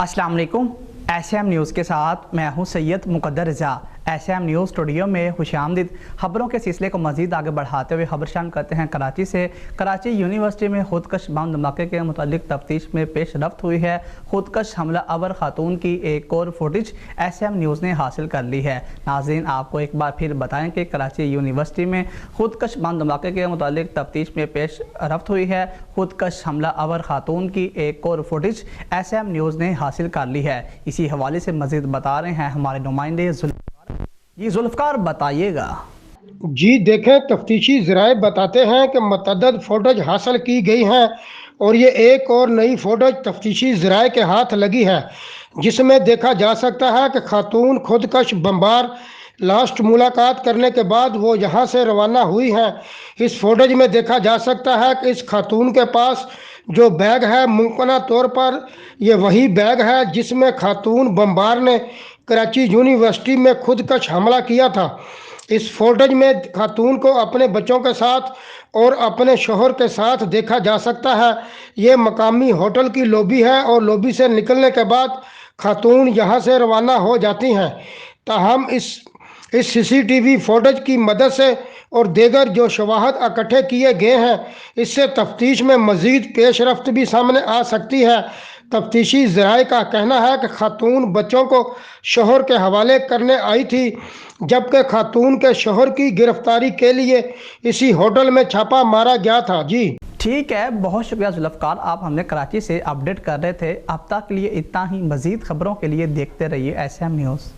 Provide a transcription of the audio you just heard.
अस्सलाम वालेकुम। SM news के साथ मैं हूं सैयद मुकद्दर रज़ा। एसएम न्यूज़ स्टूडियो में खुशामदीद। खबरों के सिलसिले को मज़ीद आगे बढ़ाते हुए खबर शामिल करते हैं कराची से। कराची यूनिवर्सिटी में खुदकश बम धमाके के मुतालिक तफ्तीश में पेशरफ्त हुई है। खुदकश हमला आवर खातून की एक और फुटेज एसएम न्यूज़ ने हासिल कर ली है। नाज़रीन, आपको एक बार फिर बताएं कि कराची यूनिवर्सिटी में खुदकश बम धमाके के मुतालिक तफ्तीश में पेशरफ्त हुई है। खुदकश हमला आवर खातून की एक और फुटेज एसएम न्यूज़ ने हासिल कर ली है। इसी हवाले से मज़ीद बता रहे हैं हमारे नुमाइंदे जुल्फ़कार, बताइएगा। जी देखें, तफ्तीशी ज़राए बताते हैं कि मतअद्दद फ़ोटोज हासिल की गई हैं और ये एक और नई फ़ोटोज तफ्तीशी ज़राए के हाथ लगी है, जिसमें देखा जा सकता है कि खातून खुदकश बमबार लास्ट मुलाकात करने के बाद वो यहाँ से रवाना हुई हैं। इस फोटोज में देखा जा सकता है कि इस खातून के पास जो बैग है, मुमकिन तौर पर ये वही बैग है जिसमें खातून बमबार ने कराची यूनिवर्सिटी में खुदकश हमला किया था। इस फोटोज में खातून को अपने बच्चों के साथ और अपने शोहर के साथ देखा जा सकता है। ये मकामी होटल की लॉबी है और लॉबी से निकलने के बाद खातून यहाँ से रवाना हो जाती हैं। ताहम इस सीसीटीवी फुटेज की मदद से और दीगर जो शवाहद इकट्ठे किए गए हैं, इससे तफ्तीश में मज़ीद पेशरफ्त भी सामने आ सकती है। तफ्तीशी ज़राए का कहना है कि खातून बच्चों को शोहर के हवाले करने आई थी, जबकि खातून के शोहर की गिरफ्तारी के लिए इसी होटल में छापा मारा गया था। जी ठीक है, बहुत शुक्रिया जुल्फ़कार, आप हमें कराची से अपडेट कर रहे थे। अब तक के लिए इतना ही। मज़ीद खबरों के लिए देखते रहिए एसएम न्यूज़।